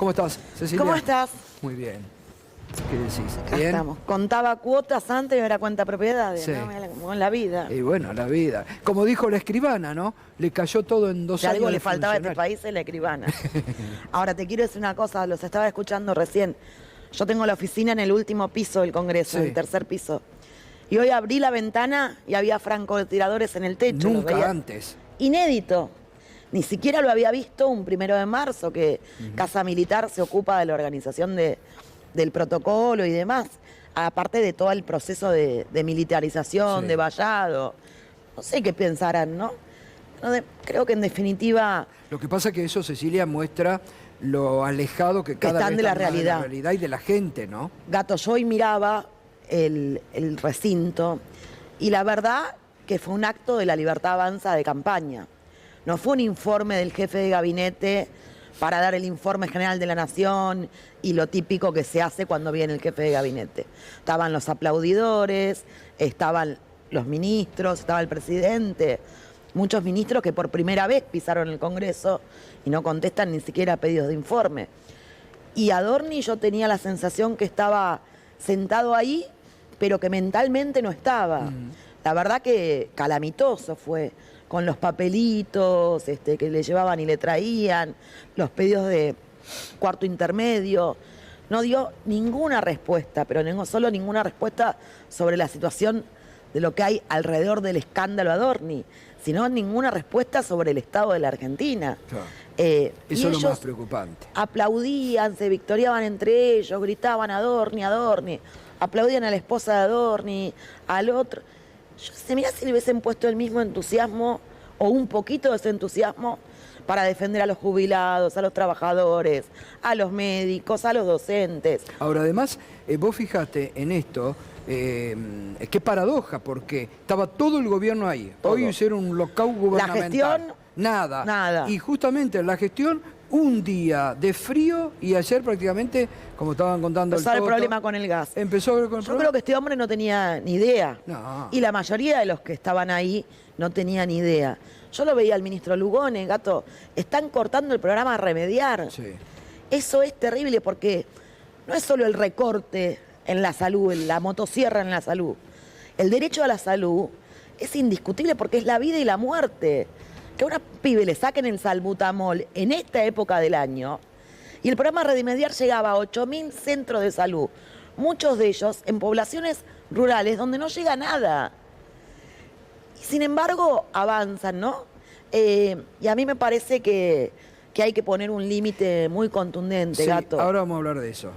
¿Cómo estás, Cecilia? ¿Cómo estás? Muy bien. ¿Qué decís? Acá ¿Bien? estamos. Contaba cuotas antes y ahora cuenta propiedades, Sí. ¿no? Como en la vida. Y bueno, la vida. Como dijo la escribana, ¿no? Le cayó todo en 2 Si años algo de le faltaba a este funcionar. país es la escribana. Ahora, te quiero decir una cosa, los estaba escuchando recién. Yo tengo la oficina en el último piso del Congreso, Sí. en el tercer piso. Y hoy abrí la ventana y había francotiradores en el techo. los Nunca veía. antes. Inédito. Ni siquiera lo había visto un 1 de marzo, que Casa Militar se ocupa de la organización del protocolo y demás. Aparte de todo el proceso de militarización, Sí. de vallado. No sé qué pensarán, ¿no? Creo que en definitiva Lo que pasa es que eso, Cecilia, muestra lo alejado que cada están vez de la está más realidad. de la realidad y de la gente, ¿no? Gato, yo hoy miraba el recinto y la verdad que fue un acto de la Libertad Avanza de campaña. No fue un informe del jefe de gabinete para dar el informe general de la Nación y lo típico que se hace cuando viene el jefe de gabinete. Estaban los aplaudidores, estaban los ministros, estaba el presidente, muchos ministros que por primera vez pisaron el Congreso y no contestan ni siquiera a pedidos de informe. Y Adorni yo tenía la sensación que estaba sentado ahí, pero que mentalmente no estaba. La verdad que calamitoso fue, con los papelitos que le llevaban y le traían, los pedidos de cuarto intermedio. No dio ninguna respuesta, pero no solo ninguna respuesta sobre la situación de lo que hay alrededor del escándalo Adorni, sino ninguna respuesta sobre el estado de la Argentina. Claro. Y Eso es lo ellos más preocupante. aplaudían, se victoriaban entre ellos, gritaban Adorni, Adorni, aplaudían a la esposa de Adorni, al otro. Yo sé, mirá si le hubiesen puesto el mismo entusiasmo o un poquito de ese entusiasmo para defender a los jubilados, a los trabajadores, a los médicos, a los docentes. Ahora, además, vos fijate en esto, qué paradoja, porque estaba todo el gobierno ahí. Todo. Hoy hicieron un lockout gubernamental. gestión, nada. nada. Y justamente la gestión, un día de frío y ayer prácticamente, como estaban contando Empezó el Toto, problema con el gas. Empezó con el Yo problema. creo que este hombre no tenía ni idea. No. Y la mayoría de los que estaban ahí no tenían ni idea. Yo lo veía al ministro Lugones, Gato, están cortando el programa Remediar. Sí. Eso es terrible porque no es solo el recorte en la salud, la motosierra en la salud. El derecho a la salud es indiscutible porque es la vida y la muerte. Que a una pibe le saquen el salbutamol en esta época del año y el programa Remediar llegaba a 8.000 centros de salud, muchos de ellos en poblaciones rurales donde no llega nada. Y sin embargo avanzan, ¿no? Y a mí me parece que hay que poner un límite muy contundente, Sí, Gato. ahora vamos a hablar de eso.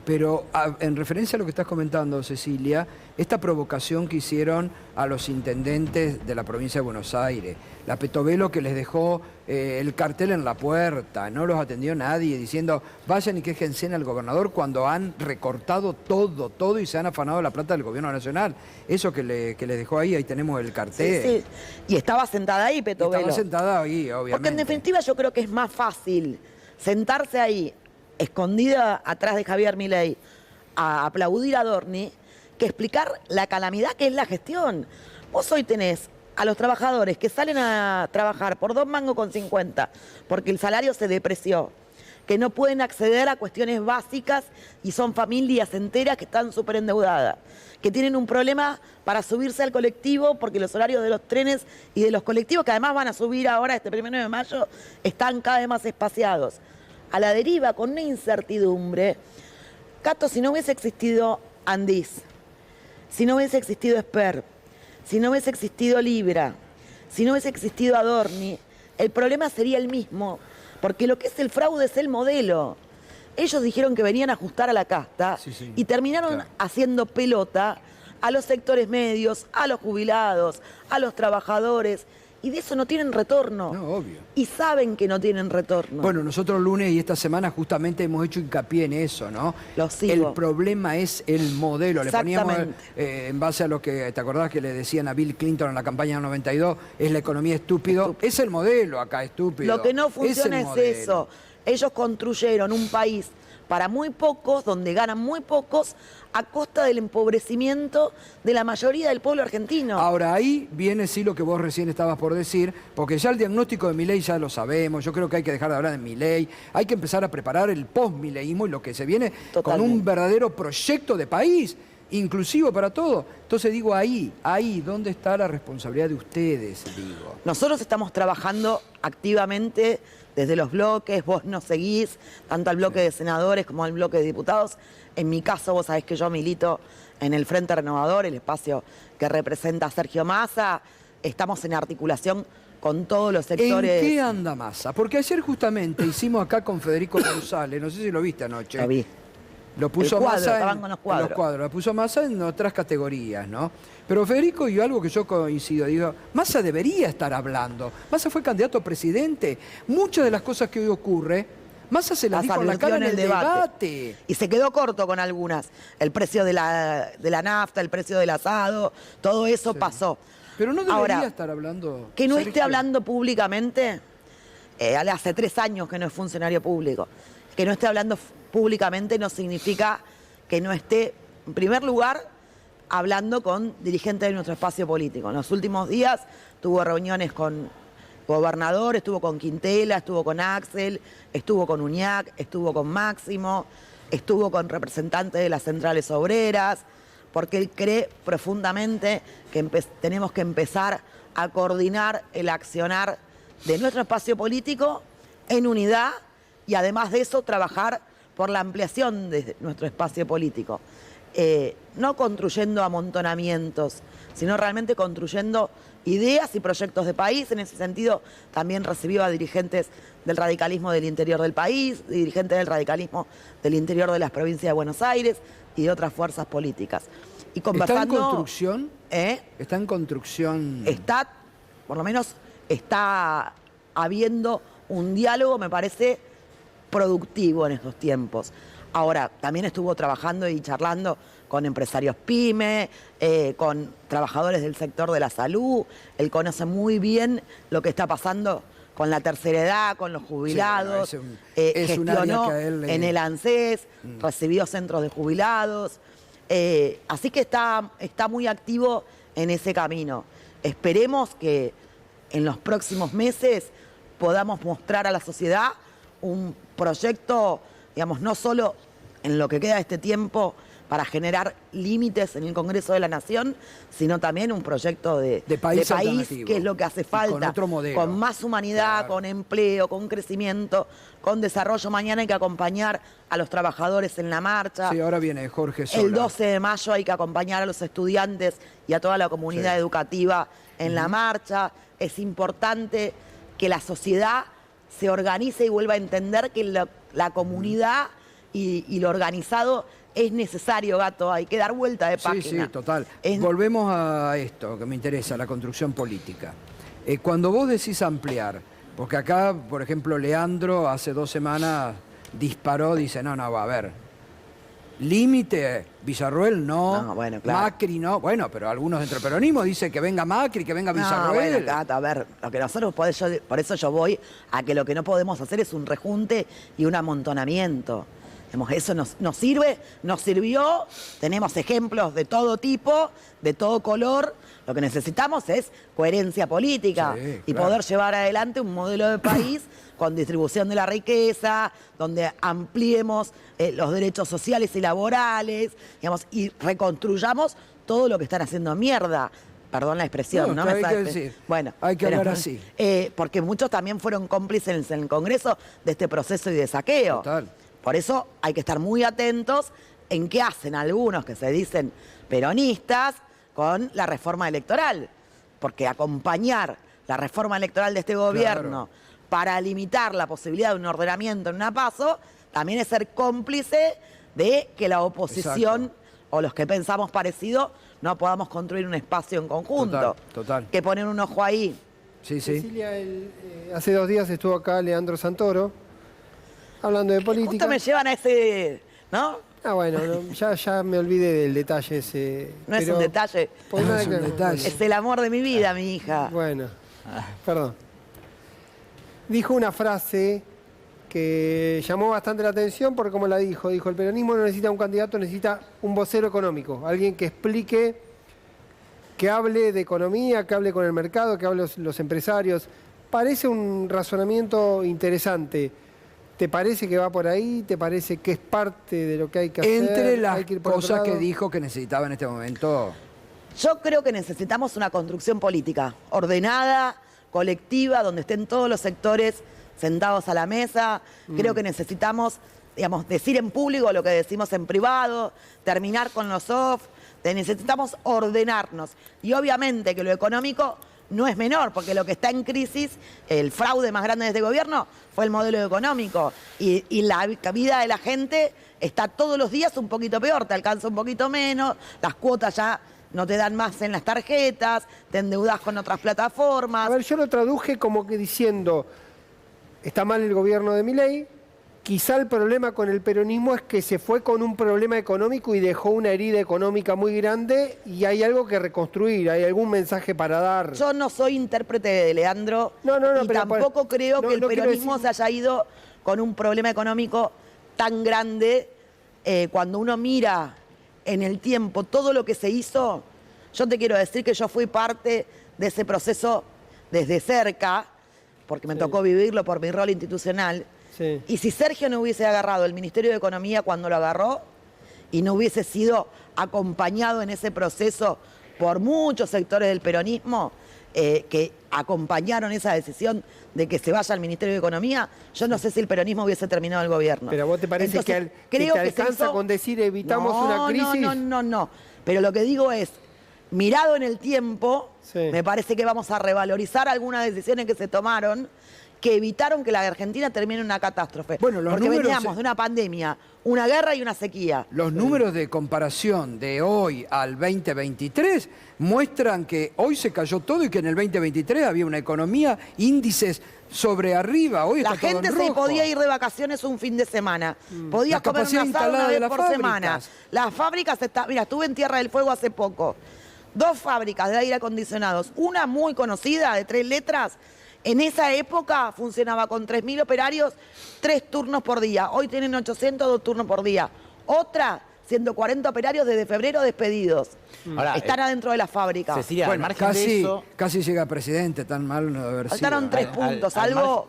Pero en referencia a lo que estás comentando, Cecilia, esta provocación que hicieron a los intendentes de la provincia de Buenos Aires, la Petovelo que les dejó el cartel en la puerta, no los atendió nadie, diciendo vayan y quéjense al gobernador cuando han recortado todo y se han afanado la plata del gobierno nacional. Eso que les dejó ahí tenemos el cartel. Sí, sí. Y estaba sentada ahí, Petovelo. Estaba sentada ahí, obviamente. Porque en definitiva yo creo que es más fácil sentarse ahí, escondida atrás de Javier Milei, a aplaudir a Adorni, que explicar la calamidad que es la gestión. Vos hoy tenés a los trabajadores que salen a trabajar por 2,50 mangos porque el salario se depreció, que no pueden acceder a cuestiones básicas y son familias enteras que están súper endeudadas, que tienen un problema para subirse al colectivo porque los horarios de los trenes y de los colectivos, que además van a subir ahora este 1 de mayo, están cada vez más espaciados. A la deriva, con una incertidumbre. Cato, si no hubiese existido Andís, si no hubiese existido Esper, si no hubiese existido Libra, si no hubiese existido Adorni, el problema sería el mismo, porque lo que es el fraude es el modelo. Ellos dijeron que venían a ajustar a la casta Sí, y terminaron claro. haciendo pelota a los sectores medios, a los jubilados, a los trabajadores, y de eso no tienen retorno. No, obvio. Y saben que no tienen retorno. Bueno, nosotros el lunes y esta semana justamente hemos hecho hincapié en eso, ¿no? Lo sigo. El problema es el modelo. Le poníamos, Exactamente. en base a lo que, ¿te acordás que le decían a Bill Clinton en la campaña del 92? Es la economía estúpido. Es el modelo acá, estúpido. Lo que no funciona es modelo. eso. Ellos construyeron un país para muy pocos, donde ganan muy pocos, a costa del empobrecimiento de la mayoría del pueblo argentino. Ahora, ahí viene sí lo que vos recién estabas por decir, porque ya el diagnóstico de Milei ya lo sabemos, yo creo que hay que dejar de hablar de Milei, hay que empezar a preparar el post-mileísmo y lo que se viene Totalmente. con un verdadero proyecto de país, inclusivo para todo. Entonces digo, ahí, ¿dónde está la responsabilidad de ustedes? Digo. Nosotros estamos trabajando activamente desde los bloques, vos nos seguís, tanto al bloque de senadores como al bloque de diputados. En mi caso, vos sabés que yo milito en el Frente Renovador, el espacio que representa a Sergio Massa. Estamos en articulación con todos los sectores. ¿En qué anda Massa? Porque ayer justamente hicimos acá con Federico González, no sé si lo viste anoche. Lo vi. Lo puso El cuadro, Massa estaban con los cuadros. Lo puso Massa en otras categorías, ¿no? Pero Federico, y algo que yo coincido, digo, Massa debería estar hablando. Massa fue candidato a presidente. Muchas de las cosas que hoy ocurre, Massa se las dijo en la cara en el debate. Y se quedó corto con algunas. El precio de la nafta, el precio del asado, todo eso pasó. Pero no debería Ahora, estar hablando. que no esté Sergio. hablando públicamente, hace 3 años que no es funcionario público. Que no esté hablando públicamente no significa que no esté, en primer lugar, hablando con dirigentes de nuestro espacio político. En los últimos días tuvo reuniones con gobernador, estuvo con Quintela, estuvo con Axel, estuvo con Uñac, estuvo con Máximo, estuvo con representantes de las centrales obreras, porque él cree profundamente que tenemos que empezar a coordinar el accionar de nuestro espacio político en unidad y además de eso trabajar por la ampliación de nuestro espacio político. No construyendo amontonamientos, sino realmente construyendo ideas y proyectos de país. En ese sentido, también recibió a dirigentes del radicalismo del interior del país, dirigentes del radicalismo del interior de las provincias de Buenos Aires y de otras fuerzas políticas. Y conversando, ¿está en construcción? ¿Está en construcción? Está, por lo menos, está habiendo un diálogo, me parece, productivo en estos tiempos. Ahora, también estuvo trabajando y charlando con empresarios pyme, con trabajadores del sector de la salud. Él conoce muy bien lo que está pasando con la tercera edad, con los jubilados. Sí, bueno, es un área gestionó que a él en el ANSES, recibió centros de jubilados. Así que está muy activo en ese camino. Esperemos que en los próximos meses podamos mostrar a la sociedad un proyecto, digamos, no solo en lo que queda de este tiempo para generar límites en el Congreso de la Nación, sino también un proyecto de país que es lo que hace falta. Con otro modelo. Con más humanidad, Claro. con empleo, con crecimiento, con desarrollo. Mañana hay que acompañar a los trabajadores en la marcha. Sí, ahora viene Jorge Sola. El 12 de mayo hay que acompañar a los estudiantes y a toda la comunidad educativa en la marcha. Es importante que la sociedad se organice y vuelva a entender que la comunidad y lo organizado es necesario, Gato. Hay que dar vuelta de página. Sí, total. Volvemos a esto que me interesa, la construcción política. Cuando vos decís ampliar, porque acá, por ejemplo, Leandro hace 2 semanas disparó, dice, no, va a ver. Límite, Villarroel no, bueno, claro. Macri no. Bueno, pero algunos dentro del peronismo dicen que venga Macri, que venga Villarroel. Bueno, Gato, a ver, lo que nosotros por eso yo voy a que lo que no podemos hacer es un rejunte y un amontonamiento. Digamos, eso nos sirve, nos sirvió, tenemos ejemplos de todo tipo, de todo color. Lo que necesitamos es coherencia política y claro. poder llevar adelante un modelo de país con distribución de la riqueza, donde ampliemos los derechos sociales y laborales, digamos, y reconstruyamos todo lo que están haciendo mierda. Perdón la expresión, ¿no? Hay que decir. Bueno, Hay que hablar así. Porque muchos también fueron cómplices en el Congreso de este proceso y de saqueo. Total. Por eso hay que estar muy atentos en qué hacen algunos que se dicen peronistas con la reforma electoral. Porque acompañar la reforma electoral de este gobierno para limitar la posibilidad de un ordenamiento en una PASO también es ser cómplice de que la oposición o los que pensamos parecido no podamos construir un espacio en conjunto. Total. Que poner un ojo ahí. Sí. Cecilia, hace 2 días estuvo acá Leandro Santoro, hablando de política. Justo me llevan a ese, ¿no? Bueno, ya me olvidé del detalle ese. No es un detalle. No es un detalle. Es el amor de mi vida, mi hija. Bueno, perdón. Dijo una frase que llamó bastante la atención porque, como la dijo, el peronismo no necesita un candidato, necesita un vocero económico, alguien que explique, que hable de economía, que hable con el mercado, que hable los empresarios. Parece un razonamiento interesante. ¿Te parece que va por ahí? ¿Te parece que es parte de lo que hay que hacer? Entre las ¿Hay que ir por otro cosas que lado? dijo que necesitaba en este momento. Yo creo que necesitamos una construcción política ordenada, colectiva, donde estén todos los sectores sentados a la mesa. Creo que necesitamos, digamos, decir en público lo que decimos en privado, terminar con los off. Necesitamos ordenarnos. Y obviamente que lo económico no es menor, porque lo que está en crisis, el fraude más grande de este gobierno, fue el modelo económico. Y la vida de la gente está todos los días un poquito peor, te alcanza un poquito menos, las cuotas ya no te dan más en las tarjetas, te endeudas con otras plataformas. A ver, yo lo traduje como que diciendo, está mal el gobierno de Milei, quizá el problema con el peronismo es que se fue con un problema económico y dejó una herida económica muy grande y hay algo que reconstruir, hay algún mensaje para dar. Yo no soy intérprete de Leandro y pero tampoco creo que el peronismo se haya ido con un problema económico tan grande. Cuando uno mira en el tiempo todo lo que se hizo, yo te quiero decir que yo fui parte de ese proceso desde cerca, porque me tocó vivirlo por mi rol institucional. Sí. Y si Sergio no hubiese agarrado el Ministerio de Economía cuando lo agarró y no hubiese sido acompañado en ese proceso por muchos sectores del peronismo que acompañaron esa decisión de que se vaya al Ministerio de Economía, yo no sé si el peronismo hubiese terminado el gobierno. Pero ¿a vos te parece Entonces, que creo te que se alcanza hizo... con decir evitamos una crisis? No. Pero lo que digo es, mirado en el tiempo, Sí. me parece que vamos a revalorizar algunas decisiones que se tomaron que evitaron que la Argentina termine en una catástrofe. Bueno, los porque números- veníamos de una pandemia, una guerra y una sequía. Los números de comparación de hoy al 2023 muestran que hoy se cayó todo y que en el 2023 había una economía, índices sobre arriba. Hoy La está todo gente en se rojo. podía ir de vacaciones un fin de semana. Podías La comer capacidad un asado instalada una de vez las por fábricas. semana. Las fábricas mira, estuve en Tierra del Fuego hace poco. 2 fábricas de aire acondicionados. Una muy conocida, de 3 letras. En esa época funcionaba con 3.000 operarios, 3 turnos por día. Hoy tienen 800, 2 turnos por día. Otra, 140 operarios desde febrero despedidos. Ahora, Están adentro de las fábricas. Cecilia, al Bueno, margen de casi, eso, casi llega presidente, tan mal no debe haber sido. Faltaron 3 puntos. Algo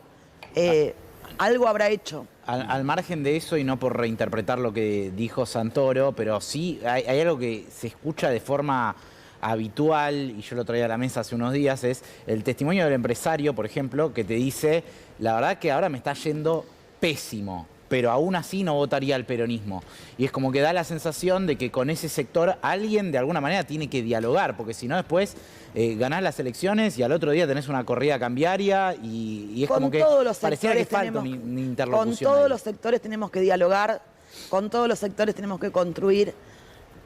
habrá hecho. al margen de eso, y no por reinterpretar lo que dijo Santoro, pero sí hay algo que se escucha de forma habitual, y yo lo traía a la mesa hace unos días, es el testimonio del empresario, por ejemplo, que te dice, la verdad que ahora me está yendo pésimo, pero aún así no votaría al peronismo. Y es como que da la sensación de que con ese sector alguien de alguna manera tiene que dialogar, porque si no después ganás las elecciones y al otro día tenés una corrida cambiaria y es como que pareciera que falta una interlocución. Con todos ahí. los sectores tenemos que dialogar, con todos los sectores tenemos que construir.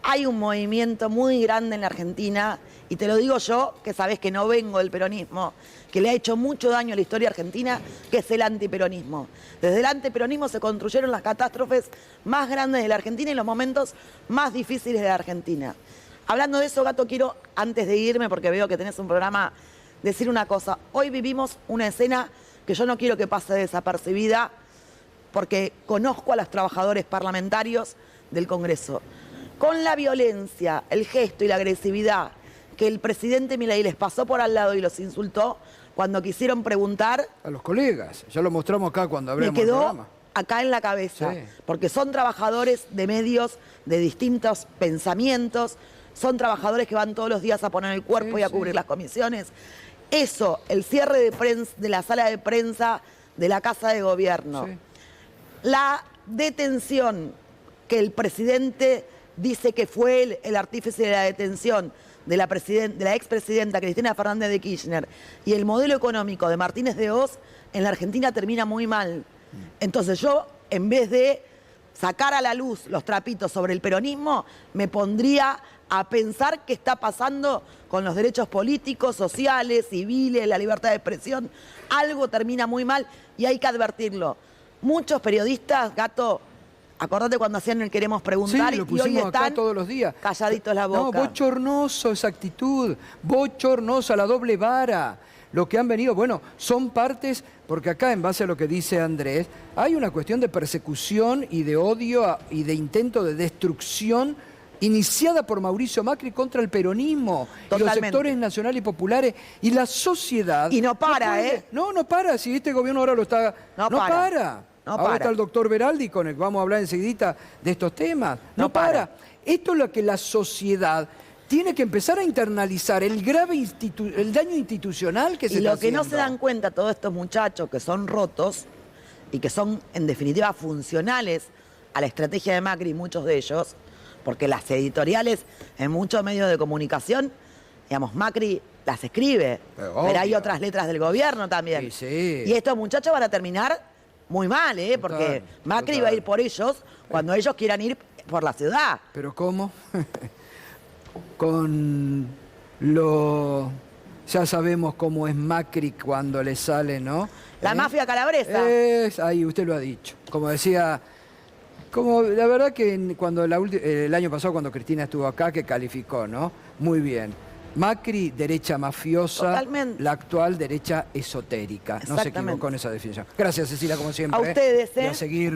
Hay un movimiento muy grande en la Argentina, y te lo digo yo, que sabés que no vengo del peronismo, que le ha hecho mucho daño a la historia argentina, que es el antiperonismo. Desde el antiperonismo se construyeron las catástrofes más grandes de la Argentina y los momentos más difíciles de la Argentina. Hablando de eso, Gato, quiero, antes de irme, porque veo que tenés un programa, decir una cosa. Hoy vivimos una escena que yo no quiero que pase desapercibida, porque conozco a los trabajadores parlamentarios del Congreso. Con la violencia, el gesto y la agresividad que el presidente Milei les pasó por al lado y los insultó cuando quisieron preguntar, A los colegas, ya lo mostramos acá cuando me abrimos el quedó programa. acá en la cabeza. Sí. Porque son trabajadores de medios de distintos pensamientos, son trabajadores que van todos los días a poner el cuerpo Sí, y a sí. cubrir las comisiones. Eso, el cierre de prensa, de la sala de prensa de la Casa de Gobierno. Sí. La detención que el presidente dice que fue él el artífice de la detención de la expresidenta Cristina Fernández de Kirchner y el modelo económico de Martínez de Oz en la Argentina termina muy mal. Entonces yo, en vez de sacar a la luz los trapitos sobre el peronismo, me pondría a pensar qué está pasando con los derechos políticos, sociales, civiles, la libertad de expresión. Algo termina muy mal y hay que advertirlo. Muchos periodistas, Gato, acordate cuando hacían el queremos preguntar Sí, lo y hoy pusimos acá están todos los días. calladitos la No, boca. bochornoso esa actitud, bochornosa, la doble vara. lo que han venido, bueno, son partes, porque acá en base a lo que dice Andrés, hay una cuestión de persecución y de odio y de intento de destrucción iniciada por Mauricio Macri contra el peronismo y los Totalmente. sectores nacionales y populares y la sociedad. Y no para, puede- ¿eh? No para, si este gobierno ahora lo está... No No para. para. No Ahora para. está el doctor Veraldi con el que vamos a hablar enseguidita de estos temas. No, No para. Esto es lo que la sociedad tiene que empezar a internalizar, el grave el daño institucional que se Y está lo que no se haciendo. dan cuenta todos estos muchachos que son rotos y que son en definitiva funcionales a la estrategia de Macri, muchos de ellos, porque las editoriales en muchos medios de comunicación, digamos, Macri las escribe, Pero pero hay obvio. otras letras del gobierno también. Sí, sí. Y estos muchachos van a terminar muy mal, porque Macri total. va a ir por ellos cuando ellos quieran ir por la ciudad. ¿Pero cómo? Con lo... Ya sabemos cómo es Macri cuando le sale, ¿no? La mafia calabresa. Ahí usted lo ha dicho. Como decía... Como la verdad que cuando el año pasado cuando Cristina estuvo acá, que calificó, ¿no? Muy bien. Macri, derecha mafiosa, Totalmente. la actual derecha esotérica. No se Exactamente. equivocó en esa definición. Gracias, Cecilia, como siempre. A ustedes, Y a seguir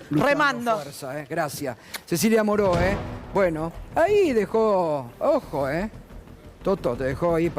luchando Remando. fuerza, Gracias. Cecilia Moró, Bueno, ahí dejó, ojo, Toto, te dejó ahí para...